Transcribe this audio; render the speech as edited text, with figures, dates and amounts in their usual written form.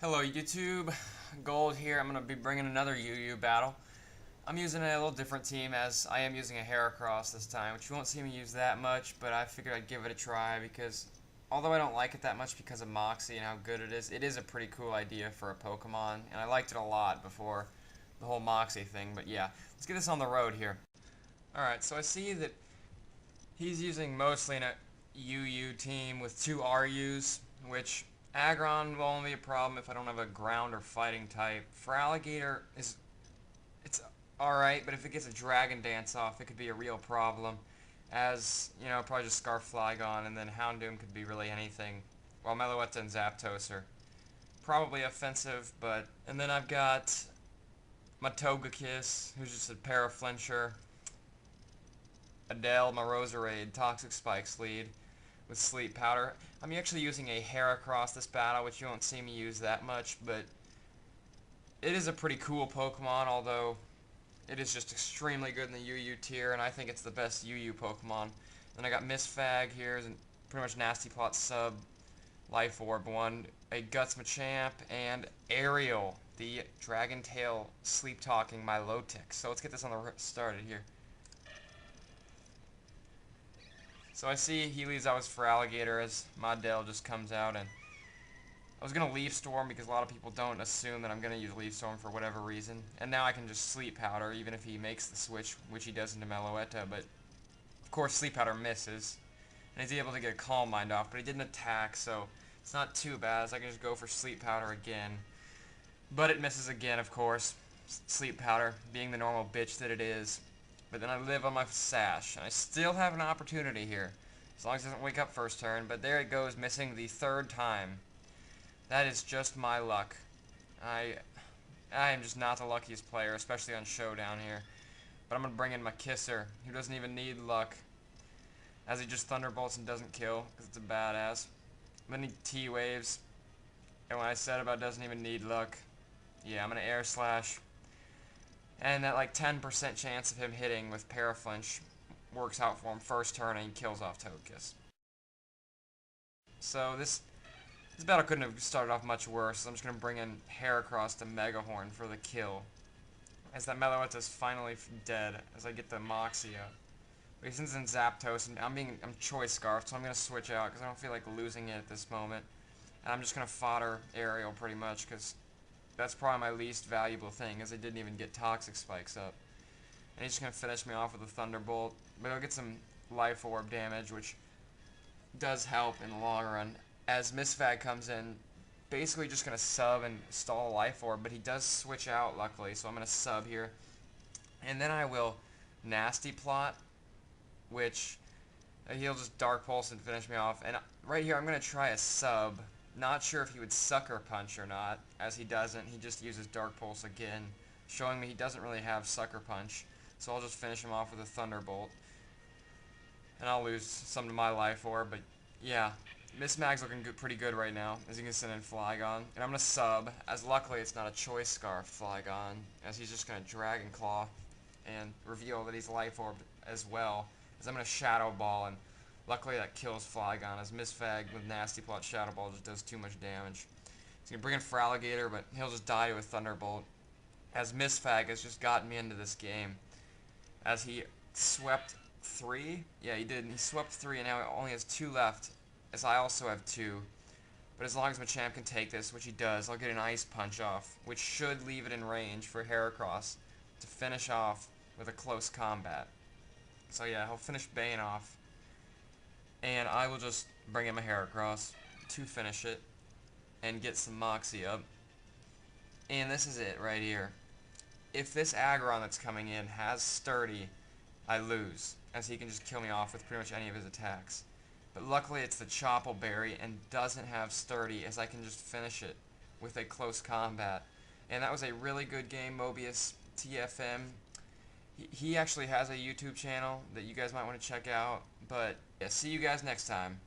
Hello YouTube, Gold here. I'm going to be bringing another UU battle. I'm using a little different team as I am using a heracross this time, which you won't see me use that much, but I figured I'd give it a try because although I don't like it that much because of Moxie and how good it is a pretty cool idea for a Pokemon, and I liked it a lot before the whole Moxie thing, but yeah, let's get this on the road here. Alright, so I see that he's using mostly a UU team with two RUs, which Aggron will only be a problem if I don't have a ground or fighting type. For Alligator, it's alright, but if it gets a Dragon Dance off, it could be a real problem. As, you know, probably just Scarf Flygon, and then Houndoom could be really anything. While Meloetta and Zapdos are probably offensive, but... And then I've got my Togekiss, who's just a Paraflincher. Adele, my Roserade, Toxic Spikes lead with Sleep Powder. I'm actually using a heracross this battle, which you won't see me use that much, but it is a pretty cool Pokemon, although it is just extremely good in the UU tier, and I think it's the best UU Pokemon. Then I got missfag here, and pretty much Nasty Plot sub, Life Orb one, a Guts Machamp, and Ariel, the Dragon Tail Sleep Talking Milotic. So let's get this on the started here. So I see he leaves out his for Alligator as Modell just comes out, and I was going to Leaf Storm because a lot of people don't assume that I'm going to use Leaf Storm for whatever reason. And now I can just Sleep Powder even if he makes the switch, which he does into Meloetta, but of course Sleep Powder misses. And he's able to get a Calm Mind off, but he didn't attack, so it's not too bad, so I can just go for Sleep Powder again. But it misses again, of course. Sleep Powder, being the normal bitch that it is. But then I live on my Sash, and I still have an opportunity here. As long as it doesn't wake up first turn, but there it goes, missing the third time. That is just my luck. I am just not the luckiest player, especially on Showdown here. But I'm going to bring in my Kisser, who doesn't even need luck, as he just Thunderbolts and doesn't kill, because it's a badass. Then he T-Waves, and when I said about doesn't even need luck, yeah, I'm going to Air Slash. And that like 10% chance of him hitting with Paraflinch works out for him first turn, and he kills off Togekiss. So this battle couldn't have started off much worse, so I'm just going to bring in Heracross to Megahorn for the kill. As that Meloetta is finally dead, as I get the Moxie up. But since it's in Zapdos, and I'm Choice Scarf, so I'm going to switch out, because I don't feel like losing it at this moment. And I'm just going to fodder Ariel pretty much, because that's probably my least valuable thing, as I didn't even get Toxic Spikes up. And he's just going to finish me off with a Thunderbolt. But I'll get some Life Orb damage, which does help in the long run. As Missfag comes in, basically just going to sub and stall a Life Orb, but he does switch out, luckily, so I'm going to sub here. And then I will Nasty Plot, which he'll just Dark Pulse and finish me off. And right here, I'm going to try a sub. Not sure if he would Sucker Punch or not, as he doesn't. He just uses Dark Pulse again, showing me he doesn't really have Sucker Punch. So I'll just finish him off with a Thunderbolt. And I'll lose some to my Life Orb, but yeah. Missmag's looking pretty good right now, as you can send in Flygon. And I'm going to sub, as luckily it's not a Choice Scarf Flygon, as he's just going to Dragon Claw and reveal that he's Life Orb as well. As I'm going to Shadow Ball, and luckily that kills Flygon, as Missfag with Nasty Plot Shadow Ball just does too much damage. He's going to bring in for Alligator, but he'll just die to a Thunderbolt, as Missfag has just gotten me into this game. As he swept 3? Yeah, he did. He swept 3, and now he only has 2 left, as I also have 2. But as long as Machamp can take this, which he does, I'll get an Ice Punch off, which should leave it in range for Heracross to finish off with a close combat. So yeah, he'll finish Bane off. And I will just bring in my Heracross to finish it and get some Moxie up. And this is it right here. If this Aggron that's coming in has Sturdy, I lose, as he can just kill me off with pretty much any of his attacks. But luckily it's the Chople Berry and doesn't have Sturdy, as I can just finish it with a close combat. And that was a really good game, Mobius TFM. He actually has a YouTube channel that you guys might want to check out. But yeah, see you guys next time.